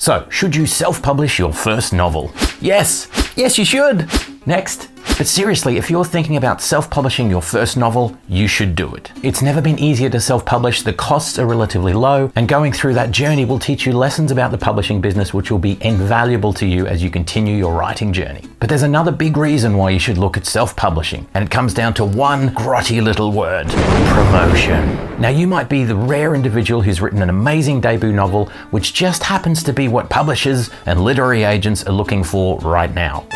So, should you self-publish your first novel? Yes! Yes, you should! Next. But seriously, if you're thinking about self-publishing your first novel, you should do it. It's never been easier to self-publish, the costs are relatively low, and going through that journey will teach you lessons about the publishing business which will be invaluable to you as you continue your writing journey. But there's another big reason why you should look at self-publishing, and it comes down to one grotty little word: promotion. Now, you might be the rare individual who's written an amazing debut novel, which just happens to be what publishers and literary agents are looking for right now.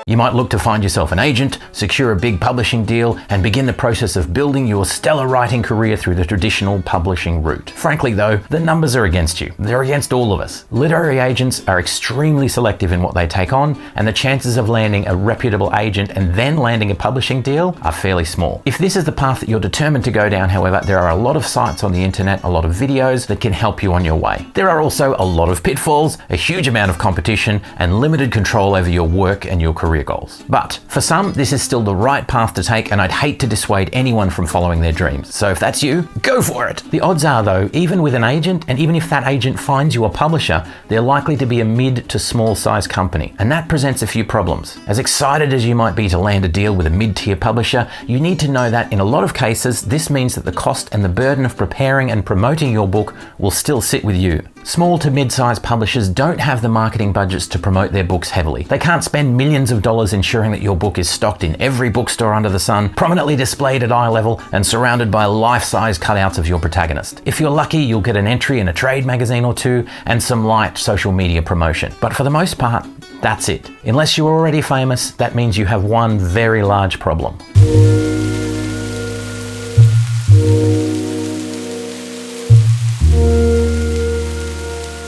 You might look to find yourself an agent, secure a big publishing deal, and begin the process of building your stellar writing career through the traditional publishing route. Frankly though, the numbers are against you. They're against all of us. Literary agents are extremely selective in what they take on, and the chances of landing a reputable agent and then landing a publishing deal are fairly small. If this is the path that you're determined to go down, however, there are a lot of sites on the internet, a lot of videos that can help you on your way. There are also a lot of pitfalls, a huge amount of competition, and limited control over your work and your career goals. But for some, this is still the right path to take, and I'd hate to dissuade anyone from following their dreams. So if that's you, go for it. The odds are though, even with an agent, and even if that agent finds you a publisher, they're likely to be a mid to small size company. And that presents a few problems. As excited as you might be to land a deal with a mid-tier publisher, you need to know that in a lot of cases, this means that the cost and the burden of preparing and promoting your book will still sit with you. Small to mid-sized publishers don't have the marketing budgets to promote their books heavily. They can't spend millions of dollars ensuring that your book is stocked in every bookstore under the sun, prominently displayed at eye level, and surrounded by life-size cutouts of your protagonist. If you're lucky, you'll get an entry in a trade magazine or two and some light social media promotion. But for the most part, that's it. Unless you're already famous, that means you have one very large problem.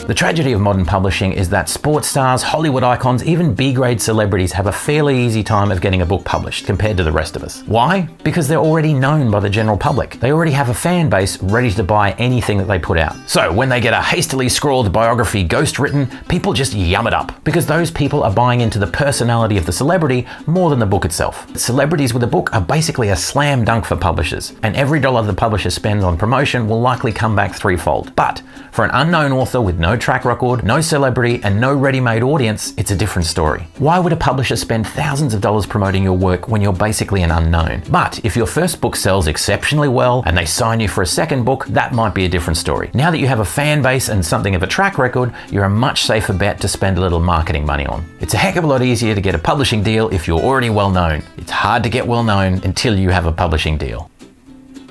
The tragedy of modern publishing is that sports stars, Hollywood icons, even B-grade celebrities have a fairly easy time of getting a book published compared to the rest of us. Why? Because they're already known by the general public. They already have a fan base ready to buy anything that they put out. So when they get a hastily scrawled biography ghost-written, people just yum it up, because those people are buying into the personality of the celebrity more than the book itself. Celebrities with a book are basically a slam dunk for publishers, and every dollar the publisher spends on promotion will likely come back threefold. But for an unknown author with no track record, no celebrity, and no ready-made audience, it's a different story. Why would a publisher spend thousands of dollars promoting your work when you're basically an unknown? But if your first book sells exceptionally well and they sign you for a second book, that might be a different story. Now that you have a fan base and something of a track record, you're a much safer bet to spend a little marketing money on. It's a heck of a lot easier to get a publishing deal if you're already well known. It's hard to get well known until you have a publishing deal.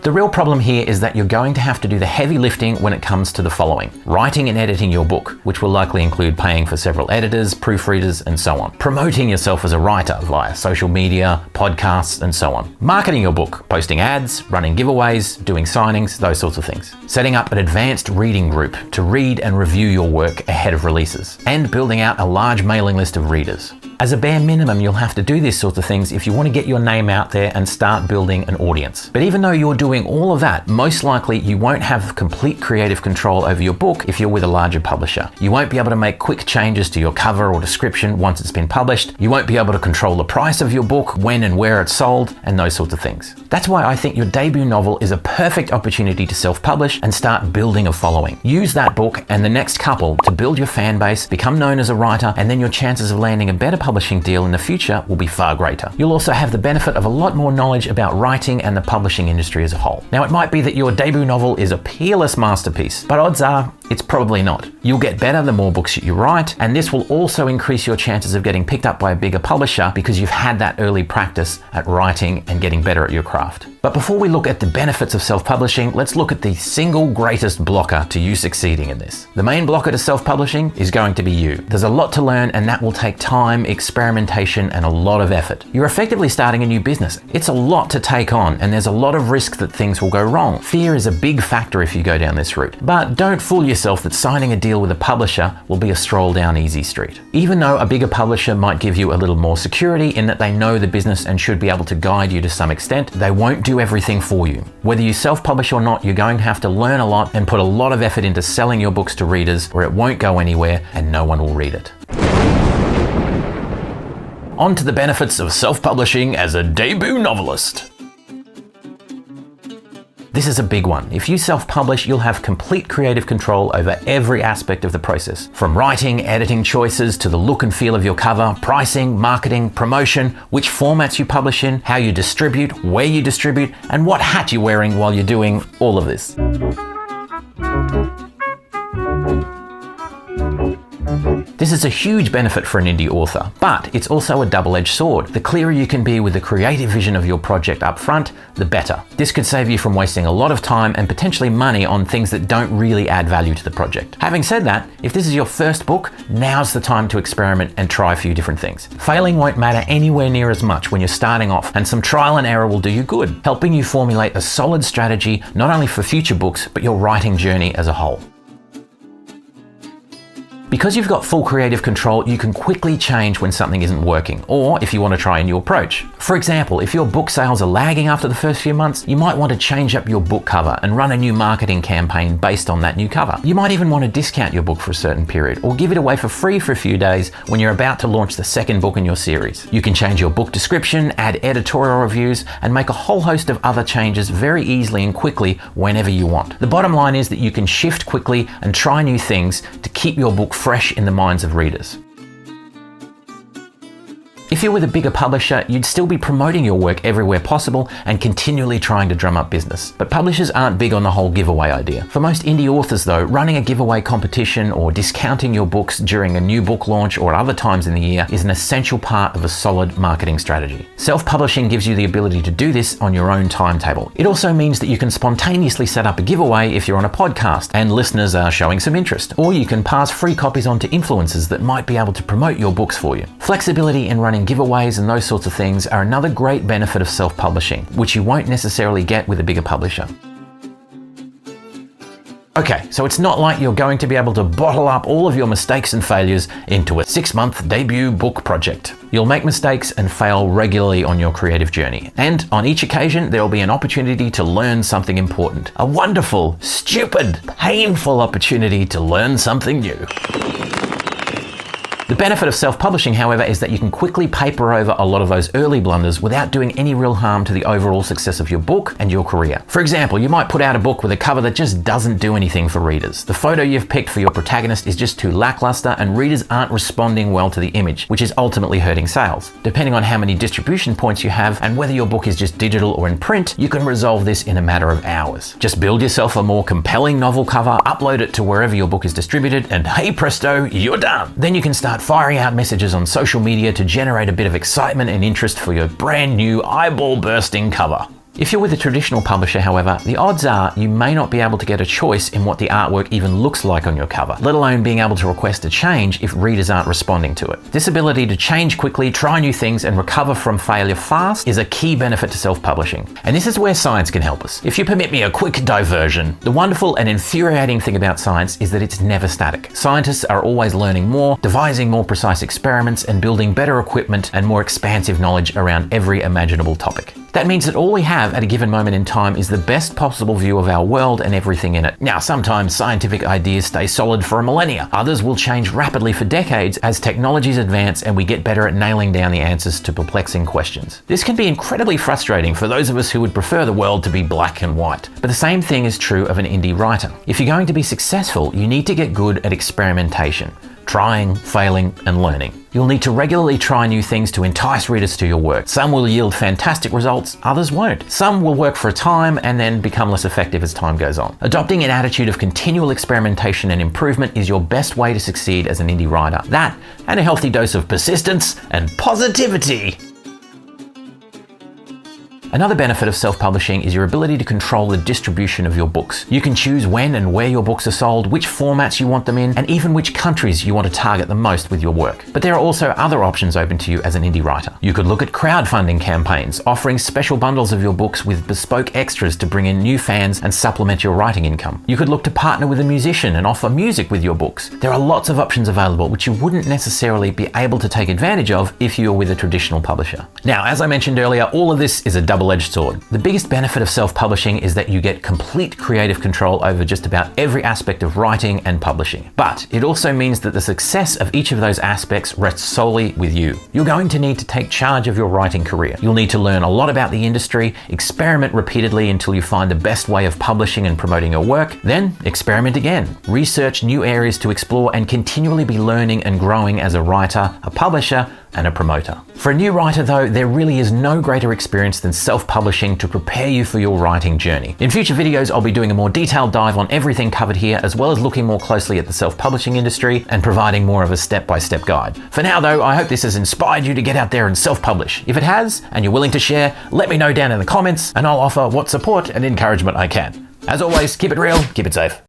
The real problem here is that you're going to have to do the heavy lifting when it comes to the following: writing and editing your book, which will likely include paying for several editors, proofreaders, and so on. Promoting yourself as a writer via social media, podcasts, and so on. Marketing your book, posting ads, running giveaways, doing signings, those sorts of things. Setting up an advanced reading group to read and review your work ahead of releases. And building out a large mailing list of readers. As a bare minimum, you'll have to do these sorts of things if you want to get your name out there and start building an audience. But even though you're doing all of that, most likely you won't have complete creative control over your book if you're with a larger publisher. You won't be able to make quick changes to your cover or description once it's been published. You won't be able to control the price of your book, when and where it's sold, and those sorts of things. That's why I think your debut novel is a perfect opportunity to self-publish and start building a following. Use that book and the next couple to build your fan base, become known as a writer, and then your chances of landing a better publishing deal in the future will be far greater. You'll also have the benefit of a lot more knowledge about writing and the publishing industry as a whole. Now, it might be that your debut novel is a peerless masterpiece, but odds are it's probably not. You'll get better the more books you write, and this will also increase your chances of getting picked up by a bigger publisher because you've had that early practice at writing and getting better at your craft. But before we look at the benefits of self-publishing, let's look at the single greatest blocker to you succeeding in this. The main blocker to self-publishing is going to be you. There's a lot to learn, and that will take time, experimentation, and a lot of effort. You're effectively starting a new business. It's a lot to take on, and there's a lot of risk that things will go wrong. Fear is a big factor if you go down this route. But don't fool yourself that signing a deal with a publisher will be a stroll down easy street. Even though a bigger publisher might give you a little more security in that they know the business and should be able to guide you to some extent, they won't do everything for you. Whether you self-publish or not, you're going to have to learn a lot and put a lot of effort into selling your books to readers, or it won't go anywhere and no one will read it. On to the benefits of self-publishing as a debut novelist. This is a big one. If you self-publish, you'll have complete creative control over every aspect of the process. From writing, editing choices, to the look and feel of your cover, pricing, marketing, promotion, which formats you publish in, how you distribute, where you distribute, and what hat you're wearing while you're doing all of this. This is a huge benefit for an indie author, but it's also a double-edged sword. The clearer you can be with the creative vision of your project up front, the better. This could save you from wasting a lot of time and potentially money on things that don't really add value to the project. Having said that, if this is your first book, now's the time to experiment and try a few different things. Failing won't matter anywhere near as much when you're starting off, and some trial and error will do you good, helping you formulate a solid strategy not only for future books, but your writing journey as a whole. Because you've got full creative control, you can quickly change when something isn't working, or if you want to try a new approach. For example, if your book sales are lagging after the first few months, you might want to change up your book cover and run a new marketing campaign based on that new cover. You might even want to discount your book for a certain period, or give it away for free for a few days when you're about to launch the second book in your series. You can change your book description, add editorial reviews, and make a whole host of other changes very easily and quickly whenever you want. The bottom line is that you can shift quickly and try new things to keep your book fresh in the minds of readers. If you're with a bigger publisher, you'd still be promoting your work everywhere possible and continually trying to drum up business. But publishers aren't big on the whole giveaway idea. For most indie authors though, running a giveaway competition or discounting your books during a new book launch or other times in the year is an essential part of a solid marketing strategy. Self-publishing gives you the ability to do this on your own timetable. It also means that you can spontaneously set up a giveaway if you're on a podcast and listeners are showing some interest, or you can pass free copies on to influencers that might be able to promote your books for you. Flexibility in running giveaways and those sorts of things are another great benefit of self-publishing, which you won't necessarily get with a bigger publisher. Okay, so it's not like you're going to be able to bottle up all of your mistakes and failures into a 6-month debut book project. You'll make mistakes and fail regularly on your creative journey. And on each occasion, there will be an opportunity to learn something important. A wonderful, stupid, painful opportunity to learn something new. The benefit of self-publishing, however, is that you can quickly paper over a lot of those early blunders without doing any real harm to the overall success of your book and your career. For example, you might put out a book with a cover that just doesn't do anything for readers. The photo you've picked for your protagonist is just too lackluster and readers aren't responding well to the image, which is ultimately hurting sales. Depending on how many distribution points you have and whether your book is just digital or in print, you can resolve this in a matter of hours. Just build yourself a more compelling novel cover, upload it to wherever your book is distributed, and hey presto, you're done. Then you can start firing out messages on social media to generate a bit of excitement and interest for your brand new eyeball-bursting cover. If you're with a traditional publisher, however, the odds are you may not be able to get a choice in what the artwork even looks like on your cover, let alone being able to request a change if readers aren't responding to it. This ability to change quickly, try new things, and recover from failure fast is a key benefit to self-publishing. And this is where science can help us. If you permit me a quick diversion, the wonderful and infuriating thing about science is that it's never static. Scientists are always learning more, devising more precise experiments, and building better equipment and more expansive knowledge around every imaginable topic. That means that all we have at a given moment in time is the best possible view of our world and everything in it. Now, sometimes scientific ideas stay solid for a millennia. Others will change rapidly for decades as technologies advance and we get better at nailing down the answers to perplexing questions. This can be incredibly frustrating for those of us who would prefer the world to be black and white. But the same thing is true of an indie writer. If you're going to be successful, you need to get good at experimentation. Trying, failing, and learning. You'll need to regularly try new things to entice readers to your work. Some will yield fantastic results, others won't. Some will work for a time and then become less effective as time goes on. Adopting an attitude of continual experimentation and improvement is your best way to succeed as an indie writer. That, and a healthy dose of persistence and positivity. Another benefit of self-publishing is your ability to control the distribution of your books. You can choose when and where your books are sold, which formats you want them in, and even which countries you want to target the most with your work. But there are also other options open to you as an indie writer. You could look at crowdfunding campaigns, offering special bundles of your books with bespoke extras to bring in new fans and supplement your writing income. You could look to partner with a musician and offer music with your books. There are lots of options available which you wouldn't necessarily be able to take advantage of if you're with a traditional publisher. Now, as I mentioned earlier, all of this is a double double-edged sword. The biggest benefit of self-publishing is that you get complete creative control over just about every aspect of writing and publishing. But it also means that the success of each of those aspects rests solely with you. You're going to need to take charge of your writing career. You'll need to learn a lot about the industry, experiment repeatedly until you find the best way of publishing and promoting your work, then experiment again. Research new areas to explore and continually be learning and growing as a writer, a publisher, and a promoter. For a new writer though, there really is no greater experience than self-publishing to prepare you for your writing journey. In future videos, I'll be doing a more detailed dive on everything covered here, as well as looking more closely at the self-publishing industry and providing more of a step-by-step guide. For now though, I hope this has inspired you to get out there and self-publish. If it has, and you're willing to share, let me know down in the comments, and I'll offer what support and encouragement I can. As always, keep it real, keep it safe.